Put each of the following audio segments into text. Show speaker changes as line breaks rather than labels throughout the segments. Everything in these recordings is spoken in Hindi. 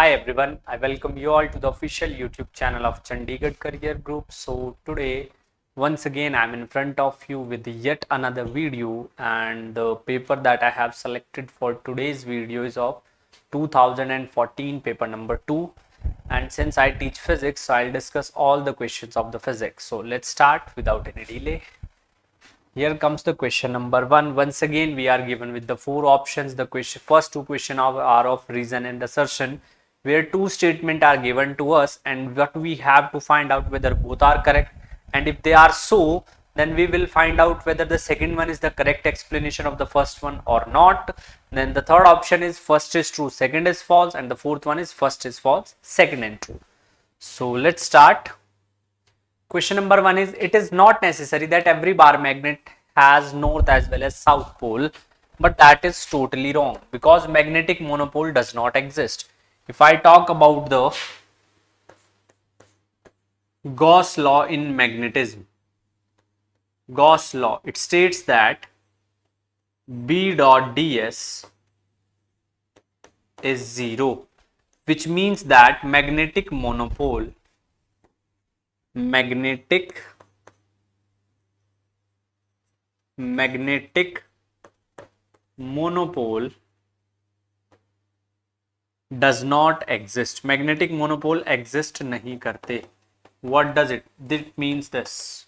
Hi everyone, I welcome you all to the official YouTube channel of Chandigarh Career Group. So today, once again, I'm in front of you with yet another video, and the paper that I have selected for today's video is of 2014 paper number 2. And since I teach physics, so I'll discuss all the questions of the physics. So let's start without any delay. Here comes the question number 1. Once again, we are given with the 4 options. The first 2 questions are of reason and assertion, where 2 statements are given to us, and what we have to find out whether both are correct, and if they are so, then we will find out whether the second one is the correct explanation of the first one or not. Then the third option is first is true, second is false, and the fourth one is first is false, second and true. So let's start. Question number 1 is, it is not necessary that every bar magnet has north as well as south pole, but that is totally wrong because magnetic monopole does not exist. If I talk about the Gauss law in magnetism, Gauss law, it states that B dot ds is 0, which means that magnetic monopole does not exist. Magnetic monopole exist नहीं करते. What does it? It means this.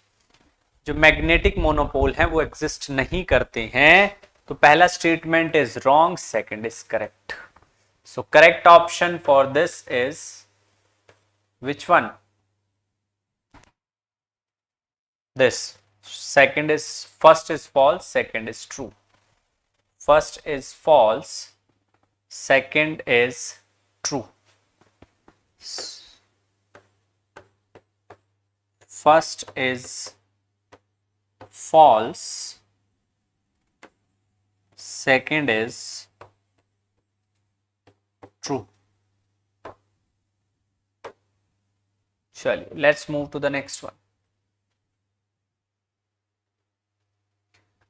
जो मैग्नेटिक मोनोपोल है वो एग्जिस्ट नहीं करते हैं, तो पहला statement is wrong, second is correct. So correct option for this is which one? This. Second is, first is false, second is true. First is false, second is true. First is false, second is true. चलिए, let's move to the next one.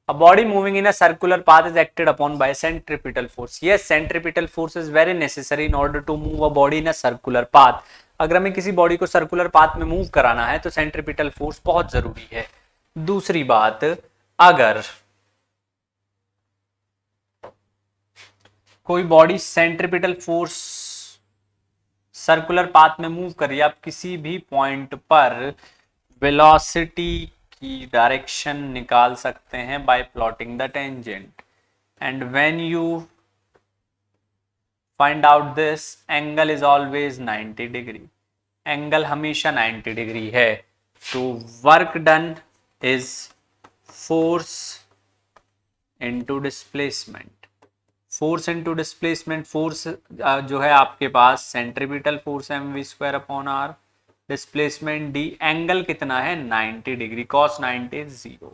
A body moving in a circular path is acted upon by centripetal force. Yes, centripetal force is very necessary in order to move a body in a circular path. अगर हमें किसी बॉडी को सर्कुलर पाथ में मूव कराना है तो सेंट्रिपिटल फोर्स बहुत जरूरी है. दूसरी बात, अगर कोई body centripetal force circular path में मूव कर रही है, आप किसी भी पॉइंट पर वेलोसिटी की डायरेक्शन निकाल सकते हैं by plotting the tangent, and when you find out this, angle is always 90 degree. Angle हमेशा 90 डिग्री है. तो work done is force into displacement. Force into displacement, force जो है आपके पास centripetal force mv² upon R, displacement D, angle कितना है 90 डिग्री, cos 90 इज 0.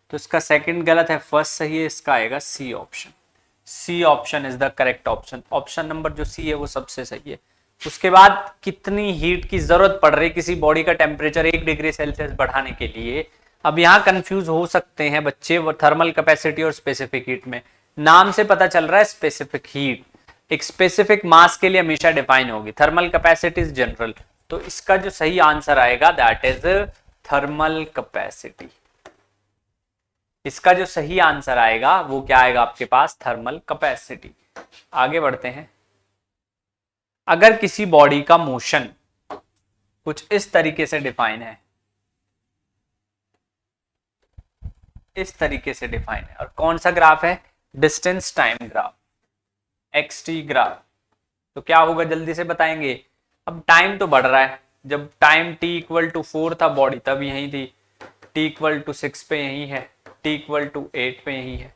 तो इसका सेकंड गलत है, फर्स्ट सही है, इसका आएगा C option. C option is the correct option. Option number जो सी है वो सबसे सही है. उसके बाद कितनी हीट की जरूरत पड़ रही है किसी बॉडी का टेम्परेचर 1 डिग्री सेल्सियस बढ़ाने के लिए. अब यहाँ कंफ्यूज हो सकते हैं बच्चे वो थर्मल कैपेसिटी और स्पेसिफिक हीट में. नाम से पता चल रहा है स्पेसिफिक हीट एक स्पेसिफिक मास के लिए हमेशा डिफाइन होगी, थर्मल कैपेसिटी इज जनरल. तो इसका जो सही आंसर आएगा दैट इज थर्मल कैपेसिटी. इसका जो सही आंसर आएगा वो क्या आएगा आपके पास? Thermal capacity. आगे बढ़ते हैं. अगर किसी बॉडी का मोशन कुछ इस तरीके से डिफाइन है, इस तरीके से डिफाइन है, और कौन सा ग्राफ है? Distance time graph, xt graph. तो क्या होगा जल्दी से बताएंगे. अब टाइम तो बढ़ रहा है. जब टाइम t इक्वल टू 4 था बॉडी तब यही थी, t इक्वल टू 6 पे यही है, t इक्वल टू 8 पे यही है.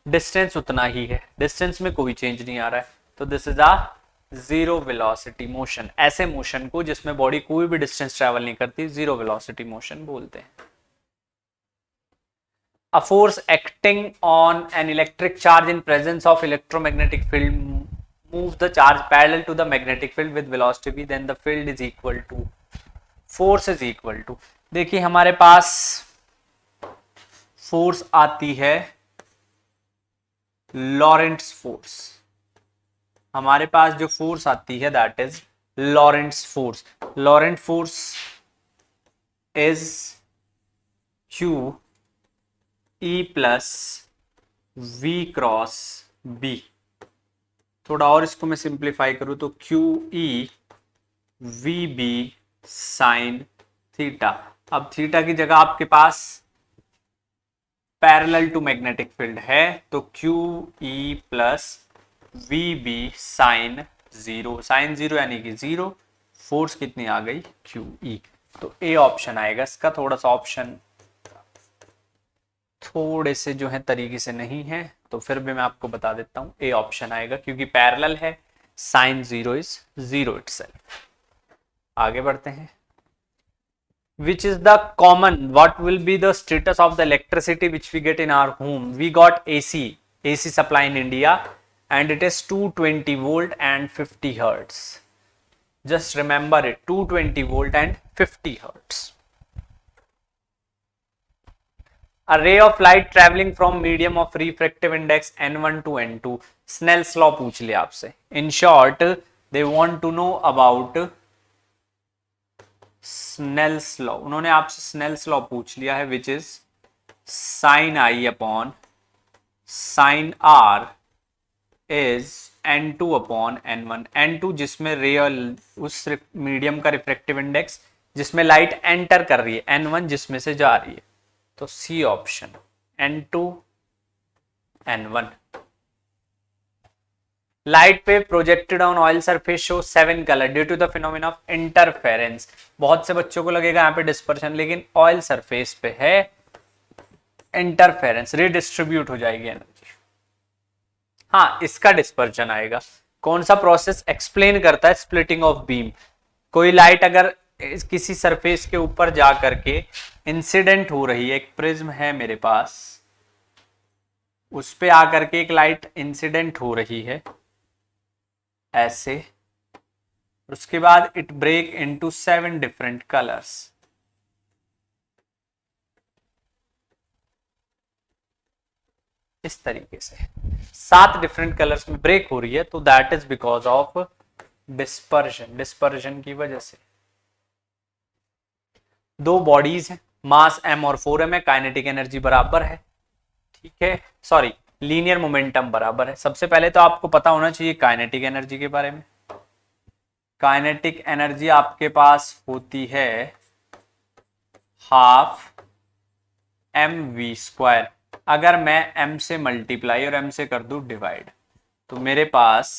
डिस्टेंस उतना ही है, डिस्टेंस में कोई चेंज नहीं आ रहा है. तो this is a zero velocity motion. ऐसे मोशन को जिसमें बॉडी कोई भी डिस्टेंस ट्रेवल नहीं करती, जीरो वेलोसिटी मोशन बोलते हैं. A force acting on an electric charge in presence of electromagnetic field moves the charge parallel to the magnetic field with velocity v, then the field is equal to, force is equal to. देखिए हमारे पास फोर्स आती है लॉरेंट्स फोर्स. हमारे पास जो फोर्स आती है that is Lorentz force. Lorentz force is Q E plus V cross B. थोड़ा और इसको मैं सिंप्लीफाई करूं तो Q E V B sine theta. अब थीटा की जगह आपके पास पैरेलल टू मैग्नेटिक फील्ड है तो Q E plus V B sine zero. Sine zero यानी कि जीरो. फोर्स कितनी आ गई क्यू ई. तो ए ऑप्शन आएगा इसका. थोड़ा सा ऑप्शन थोड़े से जो है तरीके से नहीं है तो फिर भी मैं आपको बता देता हूं. ए ऑप्शन आएगा क्योंकि पैरेलल है. Sine zero is zero itself. आगे बढ़ते हैं. Which is the common, what will be the status of the electricity which we get in our home? We got AC supply in India and it is 220 volt and 50 hertz. Just remember it, 220 volt and 50 hertz. A ray of light traveling from medium of refractive index n1 to n2. Snell's law पूछ लिया आपसे. In short, they want to know about Snell's law. उन्होंने आपसे स्नेल्स लॉ पूछ लिया है which is sine I upon sine R is n2 upon n1. n2 जिसमें रियल उस मीडियम का रिफ्रैक्टिव इंडेक्स जिसमें लाइट एंटर कर रही है, n1 जिसमें से जा रही है. तो C option n2 n1. Light पे projected on oil surface show 7 colour due to the phenomena of interference. बहुत से बच्चों को लगेगा यहाँ पे डिस्पर्शन, लेकिन ऑयल सरफेस पे है इंटरफेरेंस, रिडिस्ट्रीब्यूट हो जाएगी एनर्जी. हाँ, इसका डिस्पर्शन आएगा. कौन सा प्रोसेस एक्सप्लेन करता है स्प्लिटिंग ऑफ बीम? कोई लाइट अगर किसी सरफेस के ऊपर जा करके इंसिडेंट हो रही है, एक प्रिज्म है मेरे पास, उस पे आकर के एक लाइट इंसिडेंट हो रही है ऐसे, उसके बाद it break into 7 different colours. इस तरीके से 7 डिफरेंट कलर्स में ब्रेक हो रही है तो that is because of dispersion. Dispersion की वजह से. दो बॉडीज हैं, मास m और 4m है, काइनेटिक एनर्जी बराबर है. ठीक है, सॉरी, लीनियर मोमेंटम बराबर है. सबसे पहले तो आपको पता होना चाहिए काइनेटिक एनर्जी के बारे में. काइनेटिक एनर्जी आपके पास होती है हाफ mv². अगर मैं m से मल्टीप्लाई और m से कर दूं डिवाइड तो मेरे पास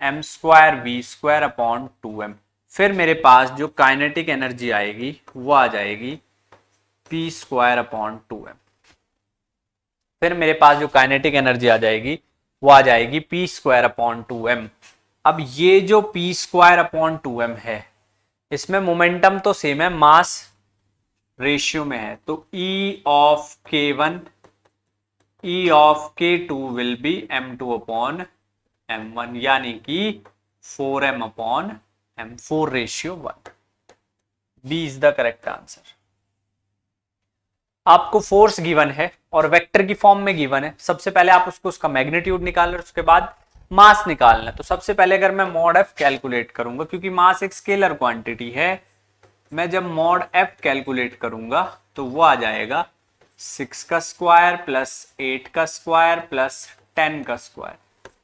m²v² अपॉन 2m. फिर मेरे पास जो काइनेटिक एनर्जी आएगी वो आ जाएगी p² अपॉन 2m. फिर मेरे पास जो काइनेटिक एनर्जी आ जाएगी वो आ जाएगी p² अपॉन 2m. अब ये जो p² अपॉन 2m है इसमें मोमेंटम तो सेम है, मास रेशियो में है. तो E of K1 E of K2 will be m2 upon m1 यानी कि 4m upon m4 ratio 1. B is the correct answer. आपको फोर्स गिवन है और वेक्टर की फॉर्म में गिवन है. सबसे पहले आप उसका मैग्नीट्यूड निकाल रहे, उसके बाद मास निकालना. तो सबसे पहले अगर मैं मॉड एफ कैलकुलेट करूंगा, क्योंकि मास एक स्केलर क्वांटिटी है, मैं जब मॉड एफ कैलकुलेट करूंगा तो वो आ जाएगा 6 का स्क्वायर प्लस 8 का स्क्वायर प्लस 10 का स्क्वायर.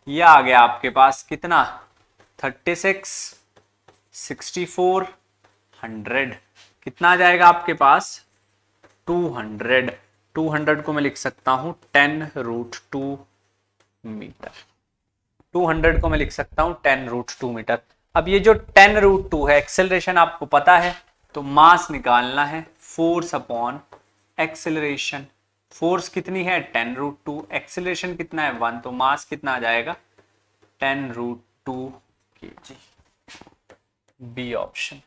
ये आ गया आपके पास कितना, 36, 64, 100. कितना आ जाएगा आपके पास 200. 200 को मैं लिख सकता हूं 10√2 मीटर. 200 को मैं लिख सकता हूं 10√2 मीटर. अब ये जो 10√2 है, एक्सेलरेशन आपको पता है, तो मास निकालना है, फोर्स अपॉन एक्सेलरेशन. फोर्स कितनी है 10√2, एक्सेलरेशन कितना है 1, तो मास कितना आ जाएगा 10√2 kg. B option.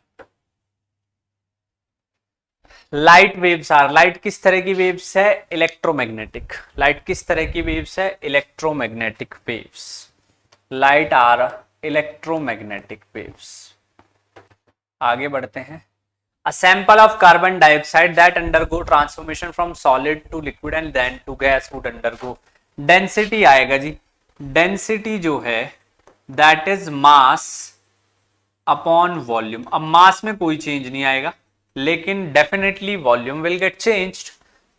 Light waves are, light किस तरह की वेव्स है, इलेक्ट्रोमैग्नेटिक. लाइट किस तरह की वेव्स है, electromagnetic waves. Light are electromagnetic waves. आगे बढ़ते हैं. A sample of carbon dioxide that undergo transformation from solid to liquid and then to gas would undergo. Density आएगा जी डेंसिटी जो है that is mass upon volume. अब मास में कोई चेंज नहीं आएगा, लेकिन definitely volume will get changed,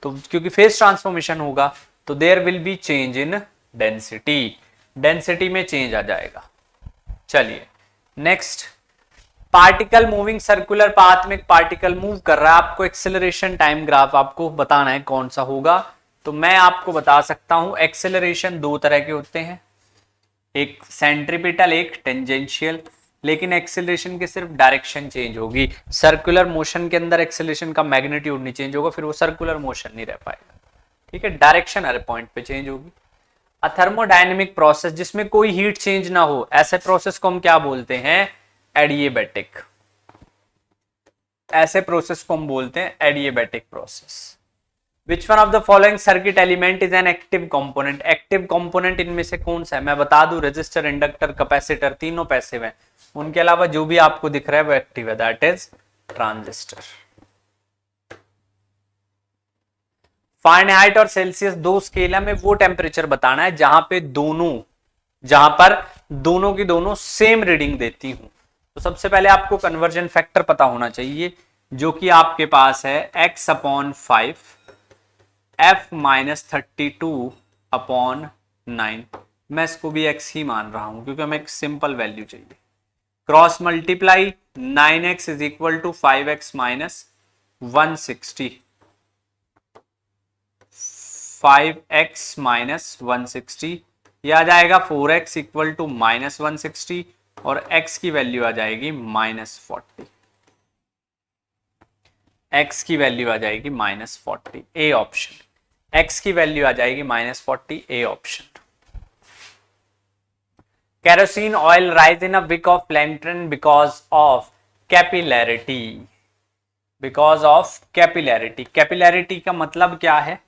तो क्योंकि फेज ट्रांसफॉर्मेशन होगा तो there will be change in density, density में चेंज आ जाएगा। चलिए next, particle moving circular path में एक पार्टिकल मूव कर रहा है, आपको एक्सेलरेशन टाइम ग्राफ आपको बताना है कौन सा होगा। तो मैं आपको बता सकता हूं एक्सेलरेशन दो तरह के होते हैं, एक सेंट्रीपिटल एक टेंजेंशियल, लेकिन एक्सेलरेशन की सिर्फ डायरेक्शन चेंज होगी। सर्कुलर मोशन के अंदर एक्सेलरेशन का मैग्नीट्यूड नहीं चेंज होगा, फिर वो सर्कुलर मोशन नहीं रह पाएगा, ठीक है, डायरेक्शन हर पॉइंट पे चेंज होगी। अ थर्मोडायनेमिक प्रोसेस जिसमें कोई हीट चेंज ना हो, ऐसे प्रोसेस को हम क्या बोलते हैं, एडिएबैटिक। ऐसे प्रोसेस को हम बोलते हैं adiabatic process. Which one of the following circuit element is an active component, active component इनमें से कौन सा है, मैं बता दूं रेजिस्टर, इंडक्टर, कैपेसिटर, तीनों पैसिव हैं, उनके अलावा जो भी आपको दिख रहा है वो एक्टिव है, दैट इज ट्रांजिस्टर। फारेनहाइट और सेल्सियस दो स्केल है, हमें वो टेम्परेचर बताना है जहां पर दोनों की दोनों सेम रीडिंग देती हूं। तो सबसे पहले आपको कन्वर्जन फैक्टर पता होना चाहिए, जो कि आपके पास है x अपॉन 5 f माइनस 32/9। मैं इसको भी x ही मान रहा हूं क्योंकि हमें एक सिंपल वैल्यू चाहिए। Cross multiply 9x is equal to 5x minus 160, 5x minus 160, यह आ जाएगा 4x इक्वल टू माइनस 160 और x की वैल्यू आ जाएगी माइनस 40, x की वैल्यू आ जाएगी माइनस 40, ए ऑप्शन, x की वैल्यू आ जाएगी minus 40, A option. Kerosene oil rise in a week off lantern because of capillarity, because of capillarity. Capillarity का मतलब क्या है,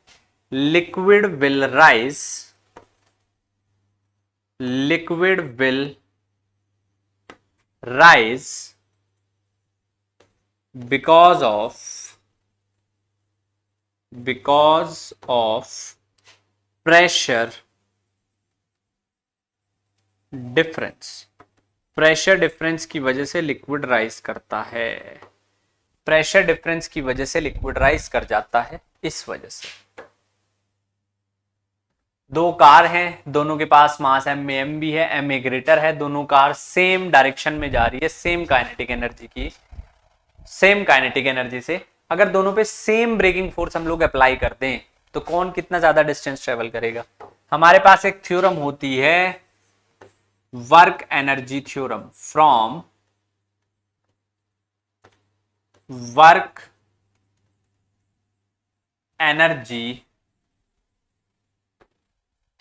liquid will rise, liquid will rise because of pressure difference, pressure difference की वजह से लिक्विड राइज करता है, प्रेशर डिफरेंस की वजह से लिक्विड राइज कर जाता है, इस वजह से। दो कार हैं, दोनों के पास मास एम भी है, एम ग्रेटर है, दोनों कार सेम डायरेक्शन में जा रही है, सेम काइनेटिक एनर्जी की, सेम काइनेटिक एनर्जी से। अगर दोनों पे सेम ब्रेकिंग फोर्स हम लोग अप्लाई कर दें तो कौन कितना ज्यादा डिस्टेंस ट्रेवल करेगा। हमारे पास एक थ्योरम होती है work energy theorem, from work energy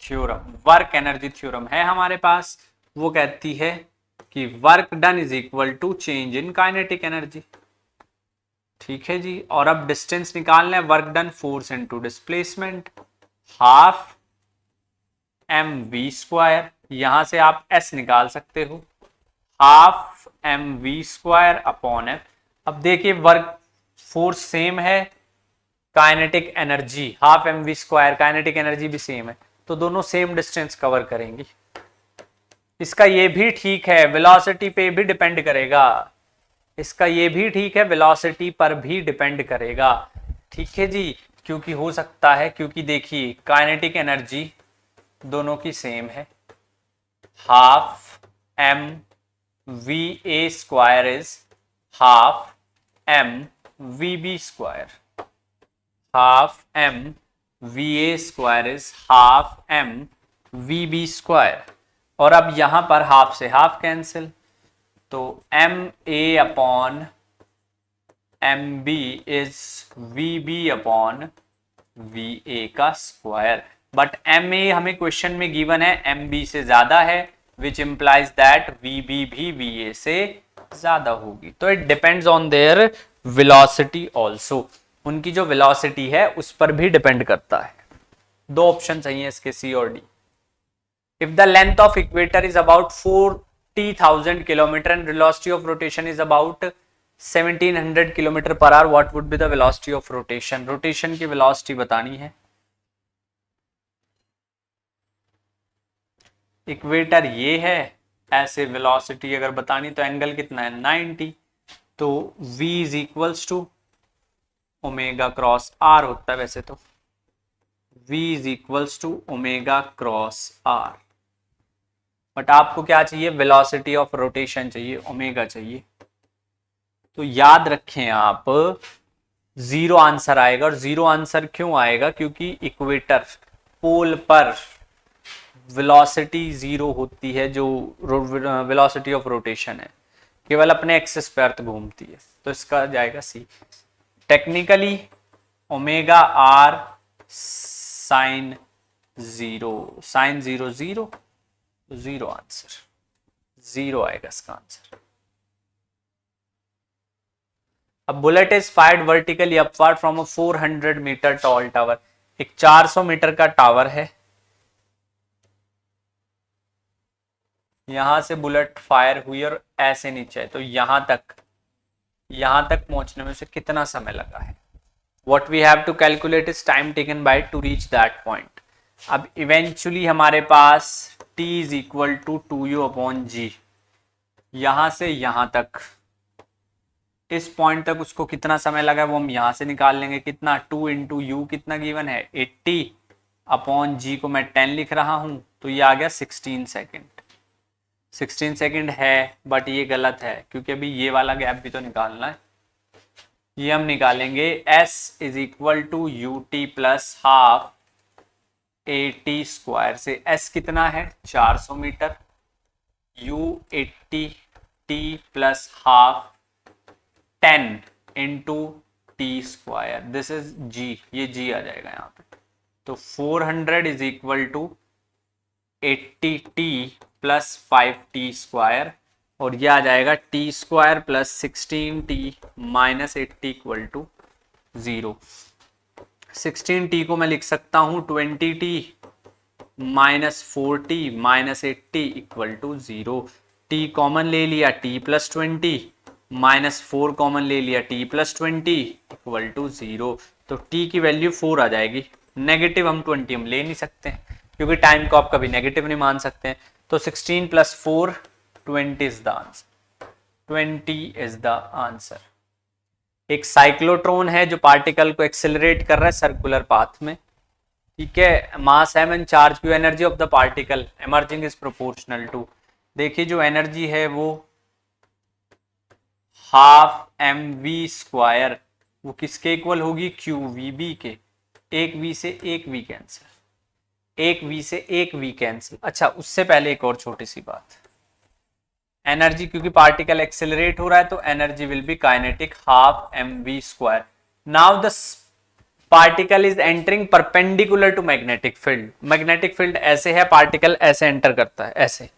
theorem, work energy theorem है हमारे पास, वो कहती है कि work done is equal to change in kinetic energy, ठीक है जी। और अब डिस्टेंस निकालना है, work done force into displacement, half M V square, यहां से आप एस निकाल सकते हो, half M V square upon F. अब देखिए वर्क फोर्स सेम है, kinetic energy half M V square, kinetic energy भी सेम है, तो दोनों सेम डिस्टेंस कवर करेंगी। इसका ये भी ठीक है, वेलोसिटी पे भी डिपेंड करेगा, इसका ये भी ठीक है, वेलोसिटी पर भी डिपेंड करेगा, ठीक है जी। क्योंकि हो सकता है, क्योंकि देखिए काइनेटिक एनर्जी दोनों की सेम है, half M V A square is half M V B square, half M V A square is half M V B square. और अब यहां पर हाफ से हाफ कैंसिल, तो M A upon M B is V B upon V A का स्क्वायर, बट एम ए हमें क्वेश्चन में गिवन है एम बी से ज्यादा है, which implies that V B भी वी ए से ज्यादा होगी। तो it depends on their velocity also, उनकी जो वेलोसिटी है उस पर भी डिपेंड करता है। दो ऑप्शन चाहिए इसके, सी और D. If the length of equator is about 40,000 kilometre and velocity of rotation is about 1700 kilometre per hour, what would be the velocity of rotation, rotation की वेलोसिटी बतानी है। इक्वेटर ये है, ऐसे वेलोसिटी अगर बतानी तो एंगल कितना है 90, तो v is equals to omega cross r होता है वैसे तो, v is equals to omega cross r, but आपको क्या चाहिए, वेलोसिटी ऑफ रोटेशन चाहिए, ओमेगा चाहिए। तो याद रखें आप, जीरो आंसर आएगा। और जीरो आंसर क्यों आएगा, क्योंकि इक्वेटर पोल पर वेलोसिटी जीरो होती है, जो वेलोसिटी ऑफ रोटेशन है, केवल अपने एक्सिस पे अर्थ घूमती है, तो इसका जाएगा C. Technically omega R sine zero, sine zero zero, zero answer, zero आएगा इसका आंसर। अब bullet is fired vertically upward from a 400 metre tall tower, एक 400 मीटर का टावर है, यहां से बुलेट फायर हुई और ऐसे नीचे है, तो यहां तक पहुंचने में से कितना समय लगा है। What we have to calculate is time taken by to reach that point. अब इवेंचुअली हमारे पास t is equal to 2u upon g, यहां से यहां तक, इस पॉइंट तक उसको कितना समय लगा वो हम यहां से निकाल लेंगे। कितना, 2 इंटू यू कितना गिवन है 80 अपॉन जी को मैं 10 लिख रहा हूं, तो ये आ गया 16 सेकेंड। 16 सेकेंड है, बट ये गलत है क्योंकि अभी ये वाला गैप भी तो निकालना है। ये हम निकालेंगे s is equal to U T plus half A T square से। s कितना है 400 metre, u 80 t plus half 10 into T square, this is g, ये g आ जाएगा यहाँ पे। तो 400 is equal to 80 t plus 5t square, और ये आ जाएगा T square plus 16t minus 80 equal to 0। 16t को मैं लिख सकता हूं 20t minus 4t minus 80 equal to 0। t common ले लिया, t प्लस 20 माइनस 4 कॉमन ले लिया, t प्लस 20 इक्वल टू 0। तो t की वैल्यू 4 आ जाएगी। नेगेटिव हम 20 हम ले नहीं सकते हैं क्योंकि टाइम को आप कभी नेगेटिव नहीं मान सकते हैं। तो 16 plus 4 20 is the answer, 20 is the answer. एक साइक्लोट्रॉन है जो पार्टिकल को एक्सेलरेट कर रहा है सर्कुलर पाथ में, ठीक है। Mass m and charge Q, energy of the particle emerging is proportional to, देखिए जो एनर्जी है वो हाफ एम वी स्क्वायर, वो किसके इक्वल होगी, क्यू वी बी के। एक वी से एक वी कैंसिल, एक वी से एक वी कैंसिल। अच्छा, उससे पहले एक और छोटी सी बात, एनर्जी क्योंकि पार्टिकल एक्सेलरेट हो रहा है तो energy will be kinetic half M V square. Now the particle is entering perpendicular to magnetic field. Magnetic field ऐसे है, पार्टिकल ऐसे एंटर करता है, ऐसे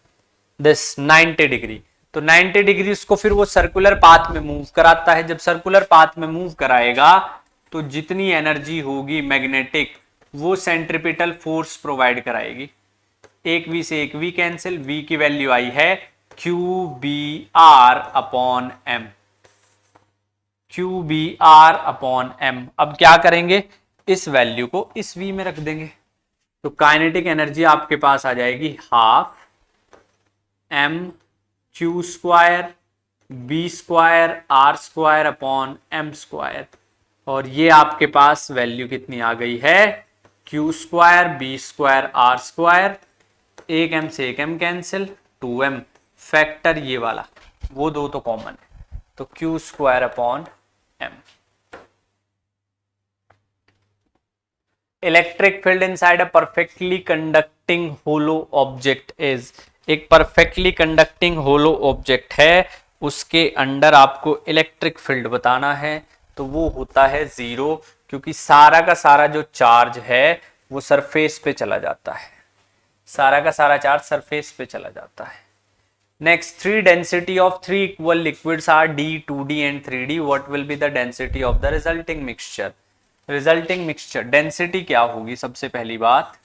दिस 90 डिग्री। तो 90 डिग्री उसको फिर वो सर्कुलर पाथ में मूव कराता है। जब सर्कुलर पाथ में मूव कराएगा तो जितनी एनर्जी होगी मैग्नेटिक, वो सेंट्रिपिटल फोर्स प्रोवाइड कराएगी। एक वी से एक वी कैंसिल, वी की वैल्यू आई है Q B R upon M, Q B R upon M. अब क्या करेंगे, इस वैल्यू को इस वी में रख देंगे, तो काइनेटिक एनर्जी आपके पास आ जाएगी half M Q square B square R square upon M square, और ये आपके पास वैल्यू कितनी आ गई है, Q square B square R square, एक एम से एक एम कैंसिल, 2m फैक्टर ये वाला, वो दो तो कॉमन है, तो Q square upon M. Electric field inside a perfectly conducting hollow object is, एक परफेक्टली कंडक्टिंग होलो ऑब्जेक्ट है, उसके अंडर आपको इलेक्ट्रिक फील्ड बताना है, तो वो होता है 0, क्योंकि सारा का सारा जो चार्ज है वो सरफेस पे चला जाता है, सारा का सारा चार्ज सरफेस पे चला जाता है। Next, 3 density of 3 equal liquids are D, 2D and 3D, what will be the density of the resulting mixture. Resulting mixture density क्या होगी, सबसे पहली बात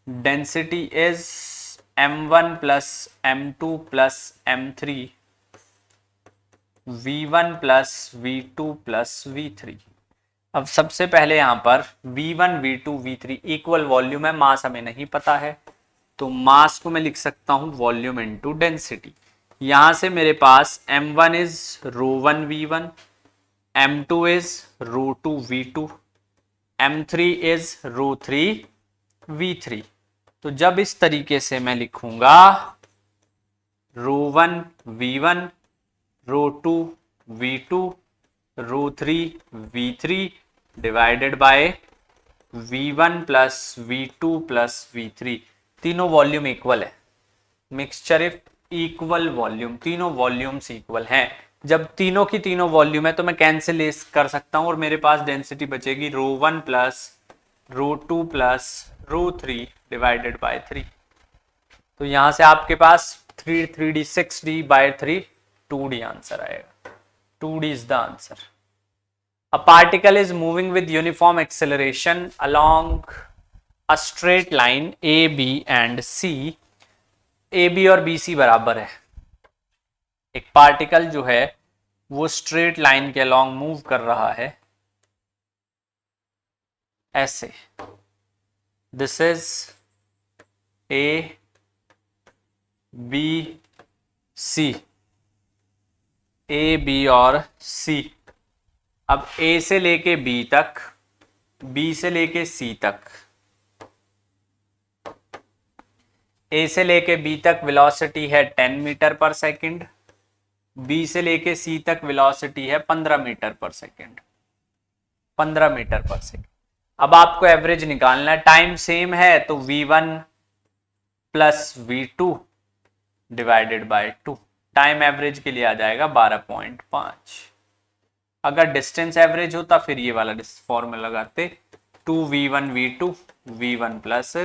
density is m1 plus m2 plus m3 v1 plus v2 plus v3। अब सबसे पहले यहां पर v1 v2 v3 equal volume है, मास हमें नहीं पता है, तो मास को मैं लिख सकता हूं वॉल्यूम इनटू डेंसिटी। यहां से मेरे पास m1 is ρ1 v1, m2 is ρ2 v2, m3 is ρ3 v3। तो जब इस तरीके से मैं लिखूंगा ρ1 v1, ρ2 v2, ρ3 v3 divided by v1 plus v2 plus v3, तीनों वॉल्यूम इक्वल है, मिक्सचर इक्वल वॉल्यूम, तीनों वॉल्यूम्स इक्वल हैं। जब तीनों की तीनों वॉल्यूम है तो मैं कैंसिल कर सकता हूं और मेरे पास डेंसिटी बचेगी ρ1 प्लस ρ2 प्लस ρ3 डिवाइडेड बाय 3। तो यहां से आपके पास 3d 6d bye 3 2d answer आएगा। 2d is the answer. A particle is moving with uniform acceleration along a straight line A, B and C. A, B और B, C बराबर है। एक पार्टिकल जो है वो स्ट्रेट लाइन के अलोंग मूव कर रहा है ऐसे। This is A, B, C, A, B और C। अब A से लेके B तक, B से लेके C तक, A से लेके B तक वेलोसिटी है 10 मीटर पर सेकंड, B से लेके C तक वेलोसिटी है 15 मीटर पर सेकंड, 15 मीटर पर सेकंड। अब आपको एवरेज निकालना है, टाइम सेम है तो v1 plus v2 divided by 2, time average के लिए आ जाएगा 12.5। अगर डिस्टेंस एवरेज होता फिर ये वाला फॉर्मूला लगाते 2v1 v2 v1 plus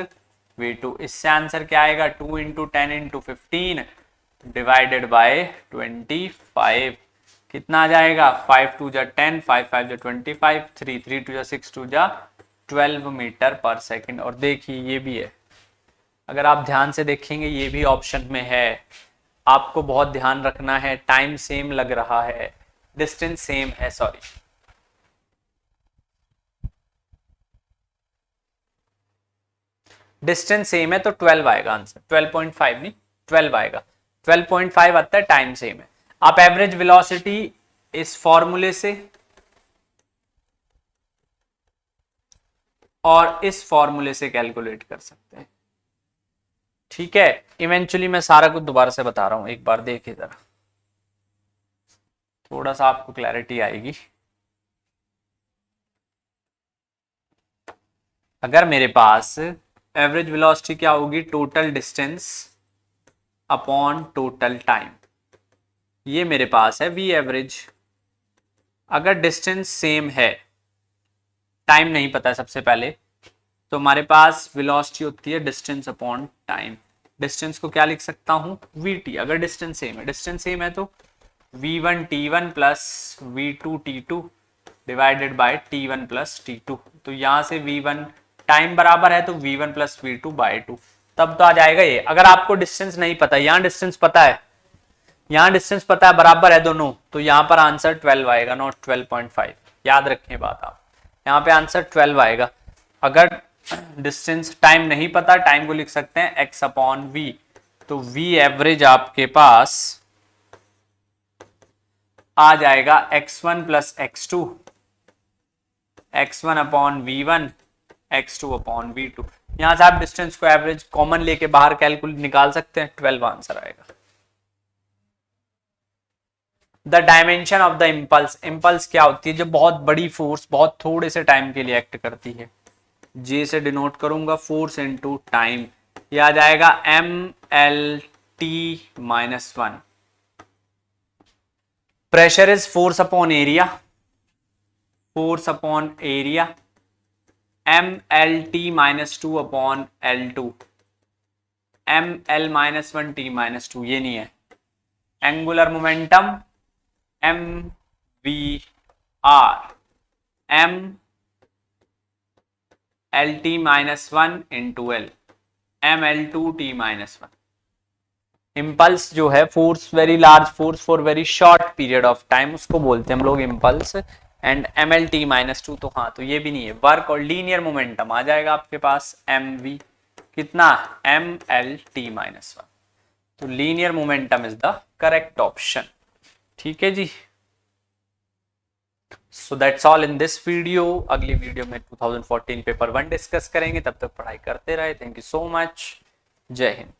v2। इससे आंसर क्या आएगा 2 इंटू 10 इंटू 15 डिवाइडेड बाय 25। कितना आ जाएगा 5 2 जा 10, 5 5 जा 25, 3 3 2 जा 6 2 जा 12 मीटर पर सेकंड। और देखिए ये भी है, अगर आप ध्यान से देखेंगे ये भी ऑप्शन में है। आपको बहुत ध्यान रखना है, टाइम सेम लग रहा है, डिस्टेंस सेम है, सॉरी डिस्टेंस सेम है तो 12 आएगा आंसर, 12.5 नहीं 12 आएगा, 12.5 आता है, टाइम सेम है। आप एवरेज वेलोसिटी इस फॉर्मूले से और इस फॉर्मूले से कैलकुलेट कर सकते हैं, ठीक है। इवेंचुअली मैं सारा कुछ दोबारा से बता रहा हूं, एक बार देखिए जरा, थोड़ा सा आपको क्लैरिटी आएगी। अगर मेरे पास एवरेज वेलोसिटी क्या होगी, total distance upon total time, ये मेरे पास है वी एवरेज। अगर डिस्टेंस सेम है, टाइम नहीं पता है सबसे पहले, तो हमारे पास वेलोसिटी होती है डिस्टेंस अपॉन टाइम। डिस्टेंस को क्या लिख सकता हूं vt। अगर डिस्टेंस सेम है, डिस्टेंस सेम है तो v1 t1 plus v2 t2 divided by t1 plus t2। तो यहां से v1 टाइम बराबर है तो v1 प्लस v2 बाय 2, तब तो आ जाएगा ये। अगर आपको डिस्टेंस नहीं पता, यहाँ डिस्टेंस पता है, यहाँ डिस्टेंस पता है, बराबर है दोनों, तो यहाँ पर आंसर 12 आएगा, नॉट 12.5। याद रखें बात आप, यहाँ पे आंसर 12 आएगा। अगर डिस्टेंस टाइम नहीं पता, टाइम को लिख सकते हैं x अपॉन v, तो v एवरेज आपके पास आ जाएगा x1 plus x2, x1 upon v1, x2 upon v2। यहां से आप डिस्टेंस को एवरेज कॉमन लेके बाहर कैलकुलेट निकाल सकते हैं, 12 आंसर आएगा। The dimension of the impulse, impulse क्या होती है, जो बहुत बड़ी फोर्स बहुत थोड़े से टाइम के लिए एक्ट करती है। जे से डिनोट करूंगा, फोर्स इनटू टाइम, ये आ जाएगा mlt minus 1। Pressure is force upon area, force upon area, mlt minus 2 upon l2, ml minus 1 t minus 2, ये नहीं है। Angular momentum mvr, m lt minus 1 into L, ml2 t minus 1। Impulse जो है force, very large force for very short period of time, उसको बोलते हैं हम लोग इम्पल्स। एंड mlt माइनस 2, तो हाँ, तो ये भी नहीं है। वर्क और लीनियर मोमेंटम आ जाएगा आपके पास mv, कितना, mlt-1। तो linear momentum is the correct option. ठीक है जी। So that's all in this video. अगली वीडियो में 2014 पेपर 1 डिस्कस करेंगे, तब तक पढ़ाई करते रहे। Thank you so much. जय हिंद।